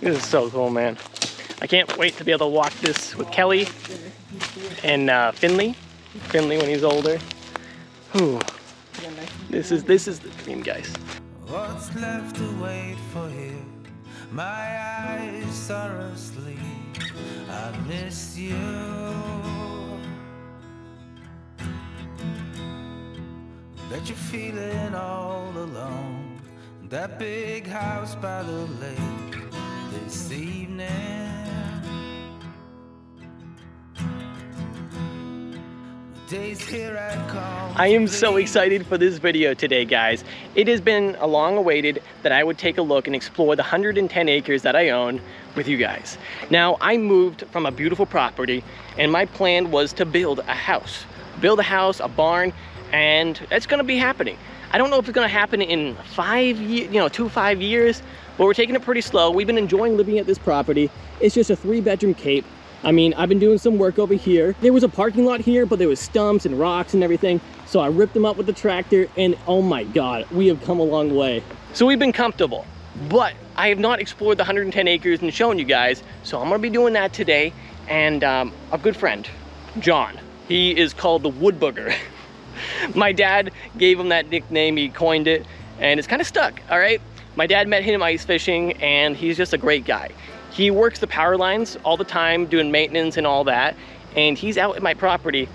This is so cool, man. I can't wait to be able to walk this with Kelly and Finley when he's older. Whew. This is the dream, guys. What's left to wait for here? My eyes are asleep. I miss you. Bet you're feeling all alone. That big house by the lake this evening. Days here at call. I am so excited for this video today, guys. It has been a long awaited that I would take a look and explore the 110 acres that I own with you guys. Now, I moved from a beautiful property and my plan was to build a house, a barn, and that's gonna be happening. I don't know if it's gonna happen in 5 years, 2 to 5 years, but we're taking it pretty slow. We've been enjoying living at this property. It's just a 3-bedroom cape. I mean, I've been doing some work over here. There was a parking lot here, but there was stumps and rocks and everything. So I ripped them up with the tractor and oh my God, we have come a long way. So we've been comfortable, but I have not explored the 110 acres and shown you guys. So I'm gonna be doing that today. And a good friend, John, he is called the Wood Booger. My dad gave him that nickname, he coined it, and it's kind of stuck, all right? My dad met him ice fishing and he's just a great guy. He works the power lines all the time, doing maintenance and all that. And he's out at my property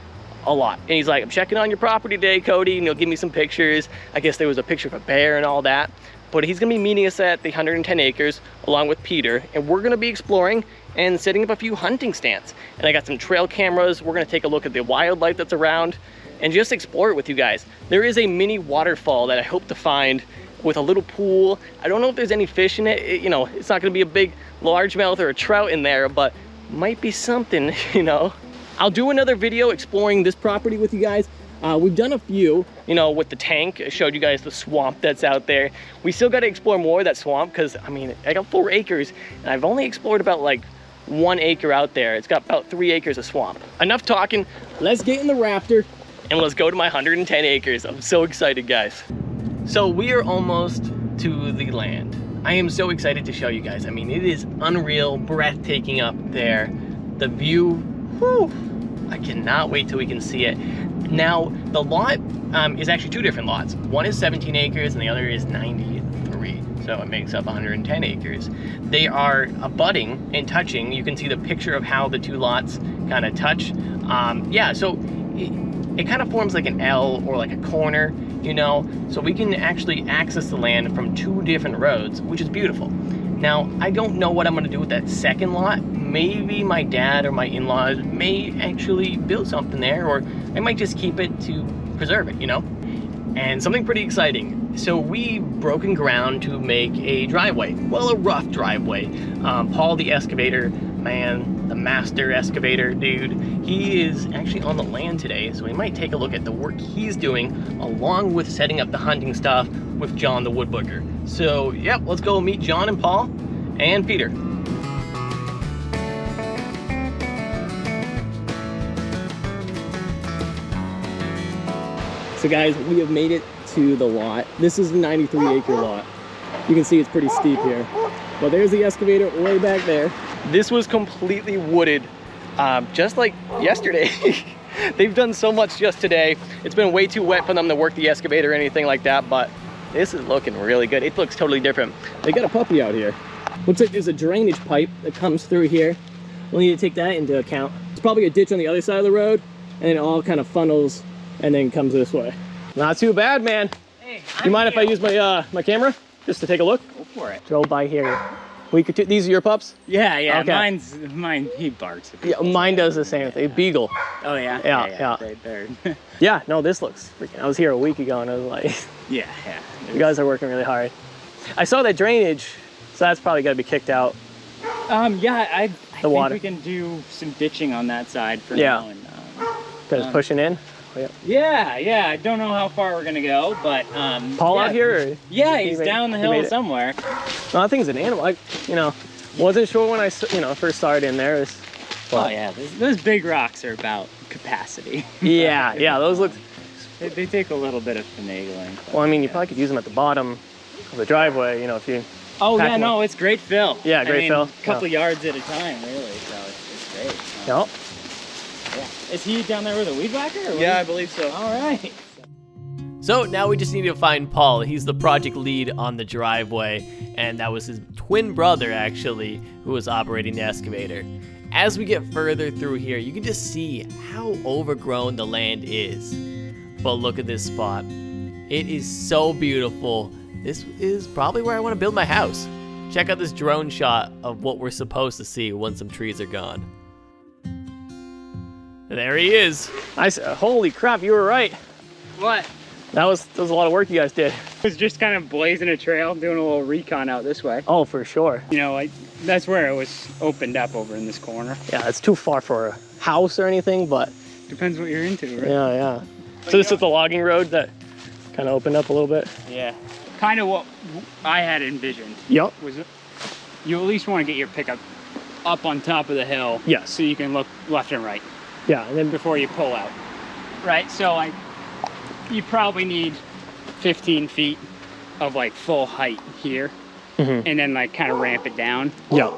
a lot. And he's like, I'm checking on your property today, Cody, and he'll give me some pictures. I guess there was a picture of a bear and all that. But he's gonna be meeting us at the 110 acres along with Peter. And we're gonna be exploring and setting up a few hunting stands. And I got some trail cameras. We're gonna take a look at the wildlife that's around and just explore it with you guys. There is a mini waterfall that I hope to find with a little pool. I don't know if there's any fish in it. It's not gonna be a big largemouth or a trout in there, but might be something, I'll do another video exploring this property with you guys. We've done a few, with the tank. I showed you guys the swamp that's out there. We still got to explore more of that swamp because, I mean, I got 4 acres and I've only explored about like 1 acre out there. It's got about 3 acres of swamp. Enough talking, let's get in the Raptor and let's go to my 110 acres. I'm so excited, guys. So we are almost to the land. I am so excited to show you guys. I mean, it is unreal, breathtaking up there. The view, whew, I cannot wait till we can see it. Now, the lot is actually 2 different lots. One is 17 acres and the other is 93. So it makes up 110 acres. They are abutting and touching. You can see the picture of how the 2 lots kind of touch. Yeah, so it kind of forms like an L or like a corner, so we can actually access the land from 2 different roads, which is beautiful. Now, I don't know what I'm gonna do with that second lot. Maybe my dad or my in-laws may actually build something there, or I might just keep it to preserve it, And something pretty exciting. So we've broken ground to make a driveway. Well, a rough driveway. Paul the excavator, man, the master excavator dude, he is actually on the land today, so we might take a look at the work he's doing along with setting up the hunting stuff with John the Wood Booger. So, yep, let's go meet John and Paul and Peter. So guys, we have made it to the lot. This is the 93 acre lot. You can see it's pretty steep here. But there's the excavator way back there. This was completely wooded, just like yesterday. They've done so much just today. It's been way too wet for them to work the excavator or anything like that, but this is looking really good. It looks totally different. They got a puppy out here. Looks like there's a drainage pipe that comes through here. We'll need to take that into account. There's probably a ditch on the other side of the road, and it all kind of funnels and then comes this way. Not too bad, man. Hey, you mind if I use my my camera just to take a look? Go for it. Drove by here. These are your pups? Yeah, yeah. Okay. Mine. He barks. Yeah, mine does the same thing. Beagle. Oh yeah. Yeah. They're yeah. No, this looks freaking. I was here a week ago and I was like, yeah. You guys are working really hard. I saw that drainage, so that's probably got to be kicked out. Yeah. I think water. we can do some ditching on that side for now. And, because it's pushing in. Yeah. I don't know how far we're gonna go, but Paul out here? Or yeah, he's down the hill somewhere. No, I think it's an animal. I wasn't sure when I first started in there. Oh yeah, those big rocks are about capacity. Yeah, those look. They take a little bit of finagling. Well, I mean, you probably could use them at the bottom of the driveway. If you Oh yeah, packing no, it's great fill. Yeah, great fill. A couple yards at a time, really. So it's great. Yep. Yeah. Is he down there with a weed whacker? Or Yeah, I believe so. All right. So now we just need to find Paul. He's the project lead on the driveway, and that was his twin brother, actually, who was operating the excavator. As we get further through here, you can just see how overgrown the land is. But look at this spot. It is so beautiful. This is probably where I want to build my house. Check out this drone shot of what we're supposed to see once some trees are gone. There he is. Holy crap, you were right. What? That was a lot of work you guys did. I was just kind of blazing a trail, doing a little recon out this way. Oh, for sure. You know, that's where it was opened up over in this corner. Yeah, it's too far for a house or anything, but Depends what you're into, right? yeah, yeah. So this is the logging road that kind of opened up a little bit? Yeah. Kind of what I had envisioned. Yep. Was you at least want to get your pickup up on top of the hill. Yes. So you can look left and right Yeah, and then before you pull out. Right, so you probably need 15 feet of like full height here. And then like kind of ramp it down. yeah.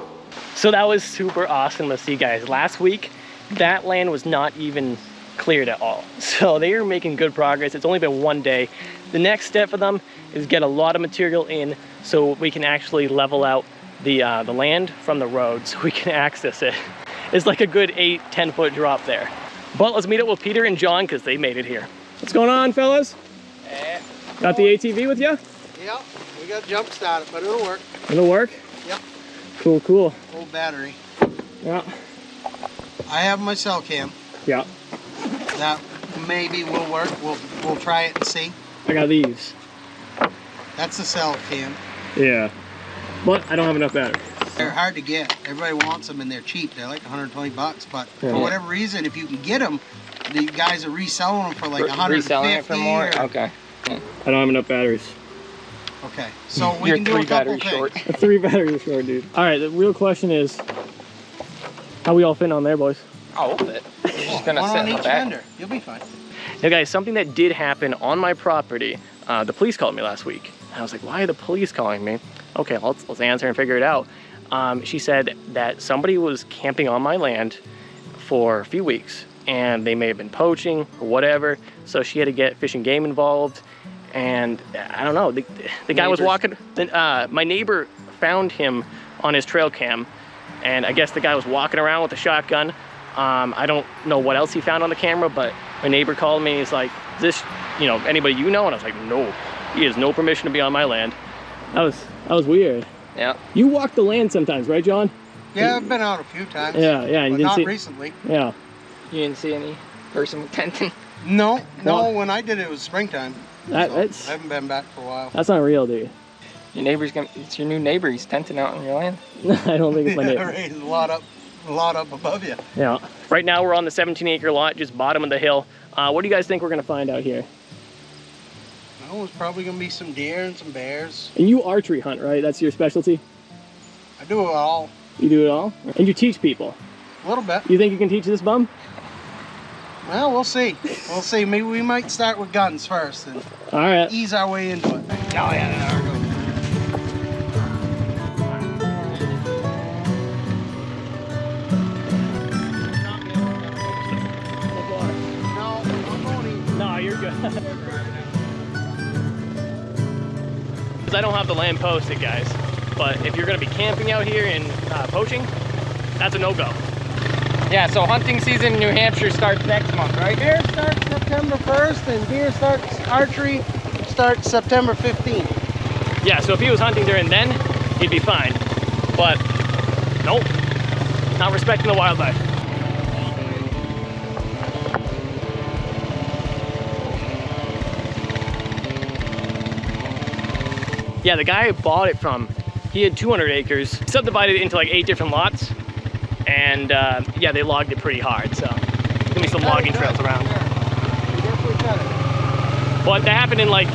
So that was super awesome to see, guys. Last week, that land was not even cleared at all. So they are making good progress. It's only been one day. The next step for them is get a lot of material in so we can actually level out the land from the road so we can access it. It's like a good 8-10 foot drop there. But let's meet up with Peter and John because they made it here. What's going on, fellas? Got the ATV with you? Yep, we got jump started, but it'll work. It'll work? Yep. Cool, cool. Old battery. Yeah. I have my cell cam. Yeah. That maybe will work. We'll try it and see. I got these. That's the cell cam. Yeah. But I don't have enough battery. They're hard to get. Everybody wants them and they're cheap. They're like 120 bucks, but Yeah. for whatever reason, if you can get them, the guys are reselling them for like 150. Reselling it for more? or- Okay. I don't have enough batteries. Okay, so we can do a couple things. 3 batteries short, dude. All right, the real question is, how we all fit on there, boys? Oh, we'll fit. Oh, one on each fender. You'll be fine. Now, guys, something that did happen on my property, the police called me last week. I was like, why are the police calling me? Okay, let's answer and figure it out. She said that somebody was camping on my land for a few weeks, and they may have been poaching or whatever, so she had to get Fish and Game involved. And I don't know, the guy was walking, my neighbor found him on his trail cam, and I guess the guy was walking around with a shotgun. I don't know what else he found on the camera, but my neighbor called me. He's like, is this, anybody you know? And I was like, no, he has no permission to be on my land. That was weird. Yeah. You walk the land sometimes, right, John? Yeah, I've been out a few times. Yeah, yeah. And But you not didn't see, recently. yeah. You didn't see any person with tenting? No, Well- when I did it was springtime. That's I haven't been back for a while. that's not real, dude. Your neighbor's it's your new neighbor. He's tenting out on your land. I don't think it's my Yeah, neighbor. right, a lot up above you. Yeah. Right now we're on the 17-acre lot, just bottom of the hill. What do you guys think we're gonna find out here? Oh, it's probably gonna be some deer and some bears. And you archery hunt, right? That's your specialty? I do it all, You do it all? And you teach people. a little bit. You think you can teach this bum? Well, we'll see. We'll see. Maybe we might start with guns first and All right. ease our way into it. Oh yeah, there we go. No, I'm going No, you're good. Because I don't have the land posted, guys. But if you're gonna be camping out here and poaching, that's a no-go. Yeah, so hunting season in New Hampshire starts next month, right? Bear starts September 1st and deer starts, archery starts September 15th. Yeah, so if he was hunting during then, he'd be fine. But nope, not respecting the wildlife. Yeah, the guy I bought it from, he had 200 acres, subdivided it into like 8 different lots, and yeah, they logged it pretty hard, so there's gonna be some logging trails around. You definitely cut it. But that happened in like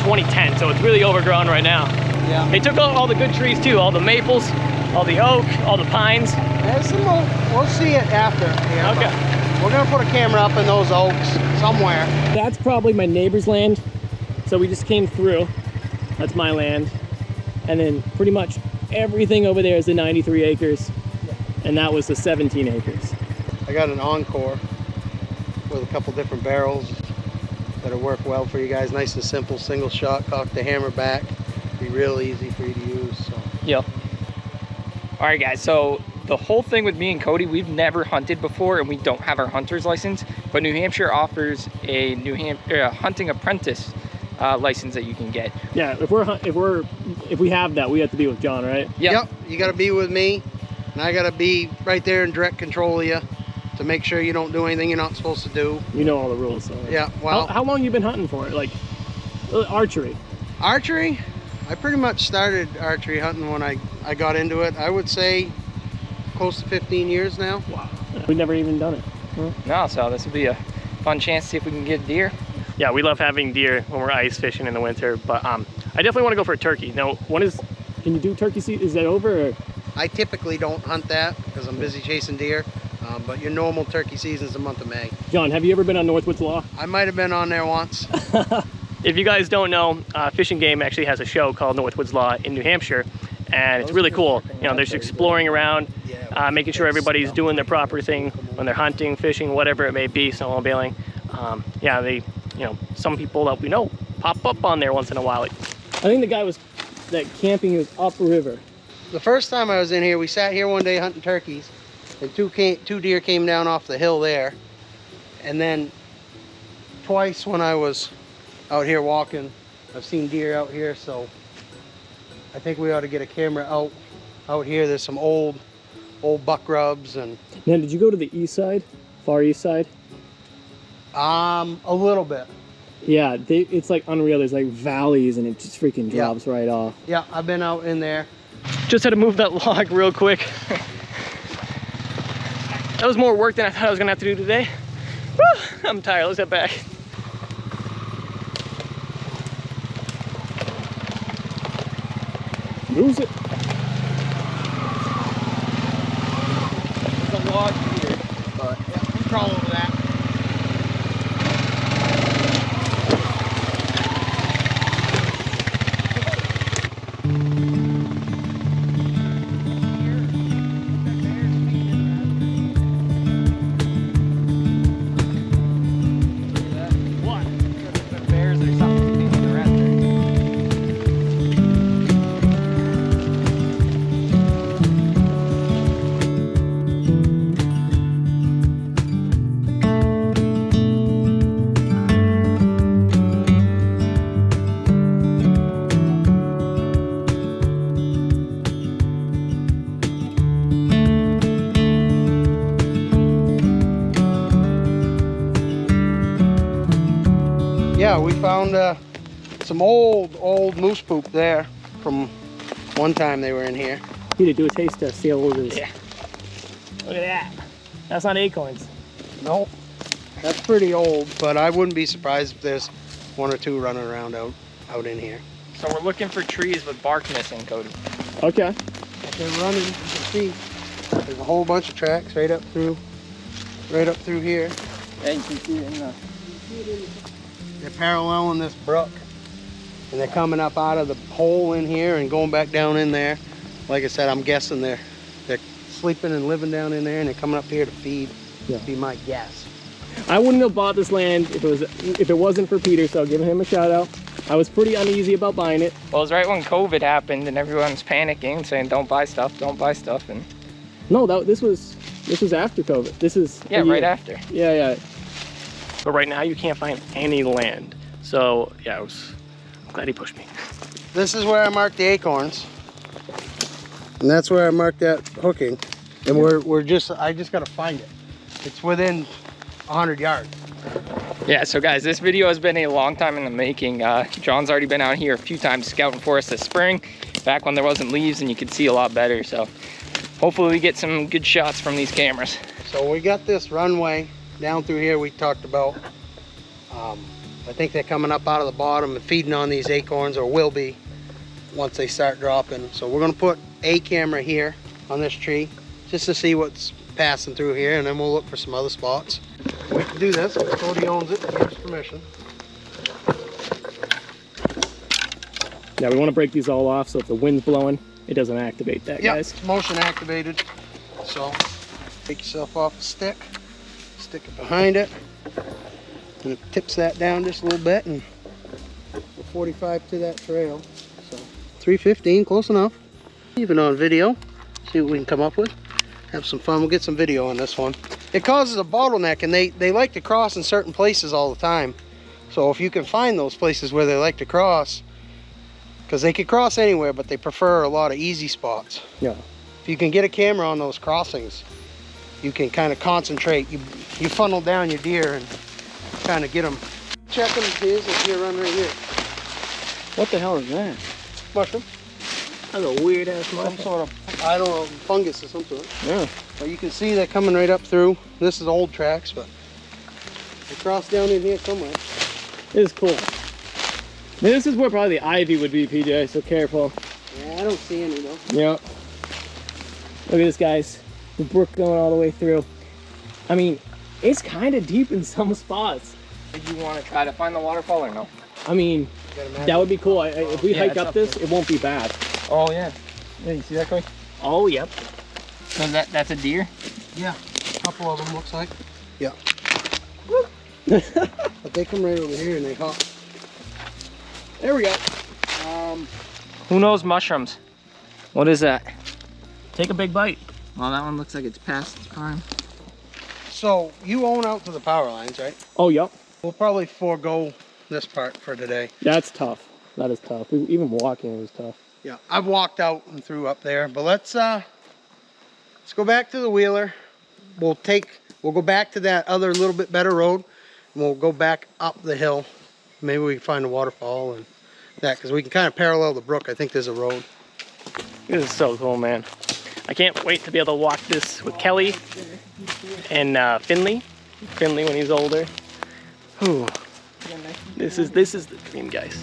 2010, so it's really overgrown right now. Yeah. They took out all the good trees too, all the maples, all the oak, all the pines. There's some more, we'll see it after. Here, Okay. but we're gonna put a camera up in those oaks somewhere. That's probably my neighbor's land, so we just came through. That's my land. and then pretty much everything over there is the 93 acres, and that was the 17 acres. I got an Encore with a couple different barrels that'll work well for you guys. Nice and simple, single shot, cock the hammer back. Be real easy for you to use. So. Yep. All right, guys, so the whole thing with me and Cody, we've never hunted before and we don't have our hunter's license, but New Hampshire offers a hunting apprentice license that you can get. Yeah, if we have that, we have to be with John, right? Yep. You got to be with me, and I got to be right there in direct control of you to make sure you don't do anything you're not supposed to do. You know all the rules. So. Yeah. Well, how long you been hunting for it? Like archery? Archery? I pretty much started archery hunting when I got into it. I would say close to 15 years now. Wow. We've never even done it. Huh? No, so this will be a fun chance to see if we can get deer. Yeah, we love having deer when we're ice fishing in the winter, but I definitely want to go for a turkey. Now, can you do turkey season? Is that over? Or? I typically don't hunt that because I'm busy chasing deer, but your normal turkey season is the month of May. John, have you ever been on Northwoods Law? I might have been on there once. If you guys don't know, Fish and Game actually has a show called Northwoods Law in New Hampshire, and it's really cool. You know, they're just exploring around, making sure everybody's doing their proper thing when they're hunting, fishing, whatever it may be, snowmobiling. Yeah, some people that we know pop up on there once in a while. I think the guy that camping was upriver. The first time I was in here, we sat here one day hunting turkeys, and two deer came down off the hill there, and then twice when I was out here walking, I've seen deer out here, so I think we ought to get a camera out here. There's some old buck rubs. And man, did you go to the east side, far east side? A little bit. Yeah, it's like unreal. There's like valleys and it just freaking drops right off. Yeah, I've been out in there. Just had to move that log real quick. That was more work than I thought I was gonna have to do today. Woo, I'm tired, let's head back. Lose it. There's a log here, but yeah, we crawl over that. Yeah, we found some old moose poop there from one time they were in here. Need to do a taste test, see how old it is. Yeah. Look at that. That's not acorns. Nope. That's pretty old, but I wouldn't be surprised if there's one or two running around out in here. So we're looking for trees with bark missing, Cody. Okay. If they're running, you can see there's a whole bunch of tracks right up through here. Yeah, you can see it in the... They're paralleling this brook, and they're coming up out of the hole in here and going back down in there. Like I said, I'm guessing they're sleeping and living down in there, and they're coming up here to feed. Yeah. Would be my guess. I wouldn't have bought this land if it wasn't for Peter, so giving him a shout out. I was pretty uneasy about buying it. Well, it was right when COVID happened and everyone's panicking, saying don't buy stuff, and... No, this was after COVID. This is right after. Yeah. But right now you can't find any land. So yeah, I'm glad he pushed me. This is where I marked the acorns, and that's where I marked that hooking. And I just gotta find it. It's within 100 yards. Yeah, so guys, this video has been a long time in the making. John's already been out here a few times scouting for us this spring, back when there wasn't leaves and you could see a lot better. So hopefully we get some good shots from these cameras. So we got this runway down through here we talked about. I think they're coming up out of the bottom and feeding on these acorns, or will be once they start dropping. So we're gonna put a camera here on this tree just to see what's passing through here, and then we'll look for some other spots. We can do this. Cody owns it, he gives permission. Now we want to break these all off so if the wind's blowing, it doesn't activate that, Yep, guys. it's motion activated. So take yourself off the stick, stick it behind it, and it tips that down just a little bit, and we're 45 to that trail. So 315, close enough. Even on video, see what we can come up with. Have some fun. We'll get some video on this one. It causes a bottleneck, and they like to cross in certain places all the time. So if you can find those places where they like to cross, because they could cross anywhere, but they prefer a lot of easy spots. Yeah. If you can get a camera on those crossings, you can kind of concentrate. You funnel down your deer and kind of get them. Check them. Here's a deer run right here. What the hell is that? Mushroom. That's a weird ass Some mushroom. sort of, I don't know, fungus or some sort. Yeah. But you can see they're coming right up through. This is old tracks, but they cross down in here somewhere. This is cool. Now, this is where probably the ivy would be, PJ, so careful. Yeah, I don't see any though. Yep. Look at this, guys. The brook going all the way through. I mean, it's kind of deep in some spots. Did you want to try to find the waterfall or no? I mean, that would be cool. If we Yeah, hike it's up this, it won't be bad. Oh yeah. Yeah, you see that, Cody? Oh, yep. So that's a deer? Yeah, a couple of them looks like. Yeah. But they come right over here and they hop. There we go. Who knows mushrooms? What is that? Take a big bite. Well, that one looks like it's past its prime. So you own out to the power lines, right? Oh, yep. We'll probably forego this part for today. That's tough. That is tough. Even walking was tough. Yeah, I've walked out and through up there, but let's go back to the Wheeler. We'll go back to that other little bit better road, and we'll go back up the hill. Maybe we can find a waterfall and that, because we can kind of parallel the brook. I think there's a road. This is so cool, man. I can't wait to be able to walk this with Kelly and Finley when he's older. Whew. This is the dream, guys.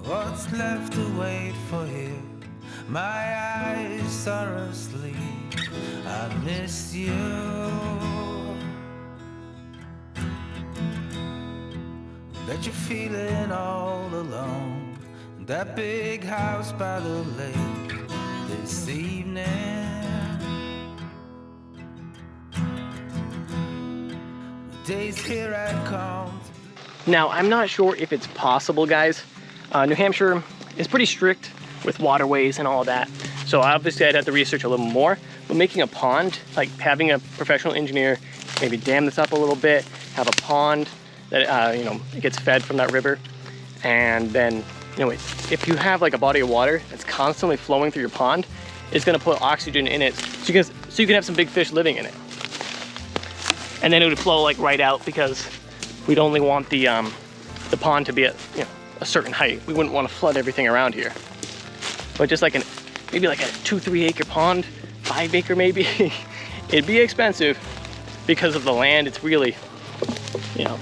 What's left to wait for here? My eyes are asleep. I miss you. Bet you're feeling all alone. That big house by the lake this evening. The days here I come. Now, I'm not sure if it's possible, guys. New Hampshire is pretty strict with waterways and all that. So obviously I'd have to research a little more, but making a pond, like having a professional engineer maybe dam this up a little bit, have a pond that, you know, it gets fed from that river. And then, you know, if you have like a body of water that's constantly flowing through your pond, it's gonna put oxygen in it so you can have some big fish living in it. And then it would flow like right out, because we'd only want the pond to be at, you know, a certain height. We wouldn't want to flood everything around here. But just like maybe like a 2-3 acre pond, 5 acre maybe, it'd be expensive because of the land. It's really, you know,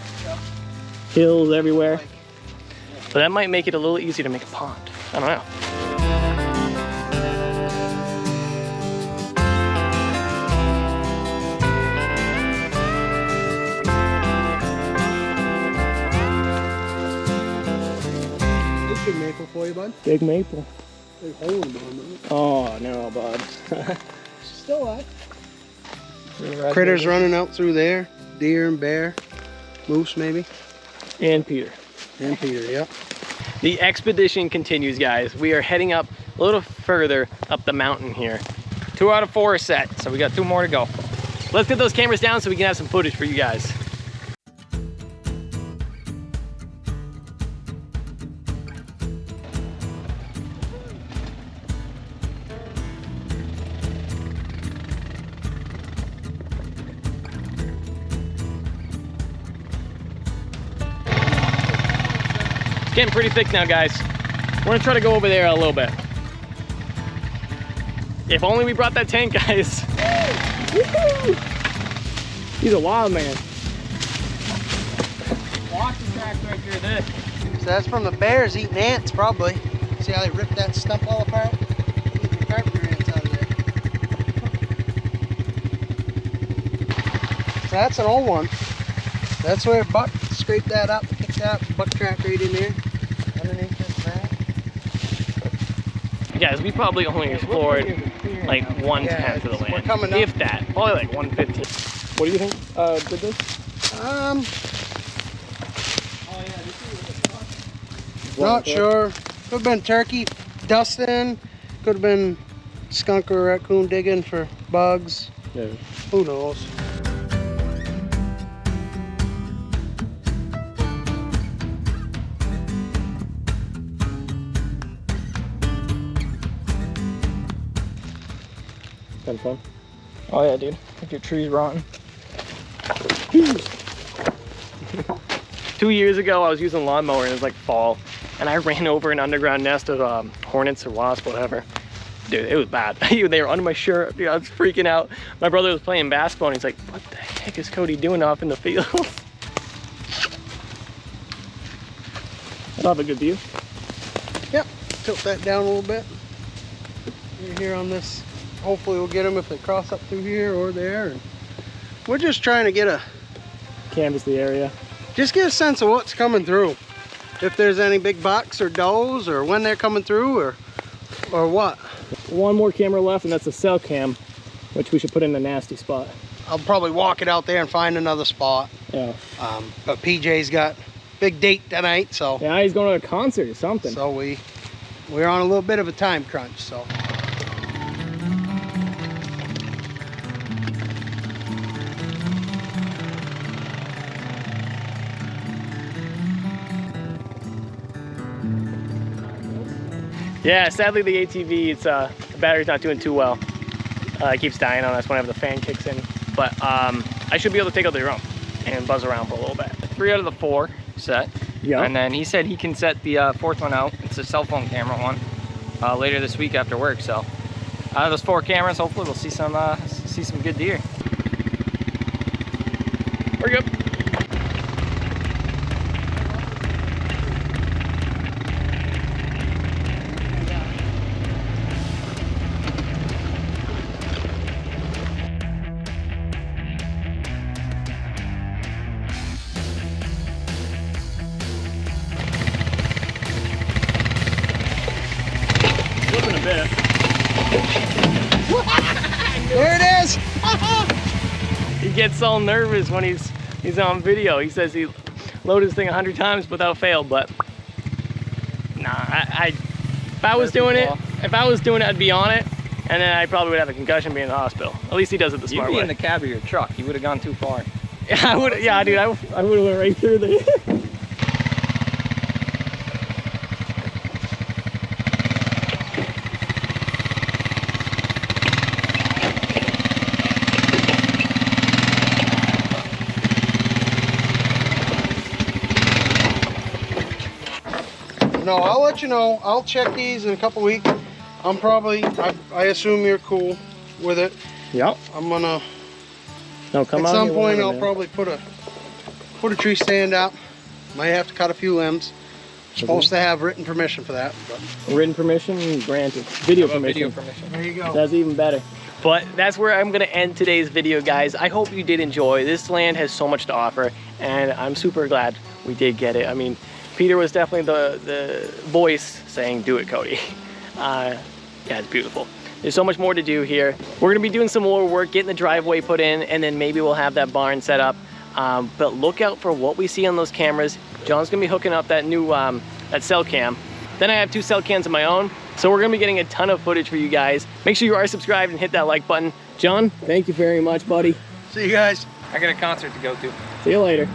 hills everywhere. But that might make it a little easier to make a pond. I don't know. Big maple for you, bud. Big maple. Big hole in the bottom of it. Oh no, bud. Still alive. Critters running out through there. Deer and bear. Moose maybe. And Peter. And Peter, yep. The expedition continues, guys. We are heading up a little further up the mountain here. 2 out of 4 are set, so we got 2 more to go. Let's get those cameras down so we can have some footage for you guys. It's getting pretty thick now, guys. We're gonna try to go over there a little bit. If only we brought that tank, guys. He's a wild man. Watch the track right here, this. So that's from the bears eating ants, probably. See how they ripped that stump all apart? Eating the carpenter ants out of there. So that's an old one. That's where Buck scraped that up, kicked that buck track right in there, underneath this mat. Guys, we probably only explored like 1/10 of the we're land. coming up. If that, probably like 1/15. What do you think did this? Not sure. Could have been turkey dusting. Could have been skunk or raccoon digging for bugs. Yeah. Who knows? Kind of fun. Oh yeah, dude. If your tree's rotten. 2 years ago, I was using a lawnmower and it was like fall, and I ran over an underground nest of hornets or wasps, whatever. Dude, it was bad. They were under my shirt. Dude, I was freaking out. My brother was playing basketball and he's like, what the heck is Cody doing off in the field? I'll have a good view. Yep. Tilt that down a little bit. You're here on this. Hopefully we'll get them if they cross up through here or there. And we're just trying to get Canvas the area. just get a sense of what's coming through. If there's any big bucks or does, or when they're coming through, or what. One more camera left, and that's a cell cam, which we should put in a nasty spot. I'll probably walk it out there and find another spot. Yeah. But PJ's got big date tonight, so Yeah, he's going to a concert or something. so we're on a little bit of a time crunch. So Yeah, sadly the ATV, the battery's not doing too well. It keeps dying on us whenever the fan kicks in. But I should be able to take out the drone and buzz around for a little bit. 3 out of the 4 set. Yeah. And then he said he can set the 4th one out. It's a cell phone camera one. Later this week after work. So out of those 4 cameras, hopefully we'll see some good deer. We're good. Flipping a bit. there it is. He gets all nervous when he's on video. He says he loaded his thing 100 times without fail, but nah, if I was doing it, I'd be on it, and then I probably would have a concussion, be in the hospital. At least he does it the You'd smart be way. in the cab of your truck. You would have gone too far. Yeah, I would. Yeah, dude, I would have went right through there. No, I'll let you know. I'll check these in a couple weeks. I'm probably, I assume you're cool with it. Yep. I'm gonna, No, come at on. some you point whatever, I'll man. probably put a tree stand up. Might have to cut a few limbs. Supposed to have written permission for that. But Written permission granted. Video permission. there you go. That's even better. But that's where I'm gonna end today's video, guys. I hope you did enjoy. This land has so much to offer, and I'm super glad we did get it. I mean, Peter was definitely the voice saying, do it, Cody. Yeah, it's beautiful. There's so much more to do here. We're gonna be doing some more work, getting the driveway put in, and then maybe we'll have that barn set up. But look out for what we see on those cameras. John's gonna be hooking up that new that cell cam. Then I have 2 cell cams of my own. So we're gonna be getting a ton of footage for you guys. Make sure you are subscribed and hit that like button. John, thank you very much, buddy. See you guys. I got a concert to go to. See you later.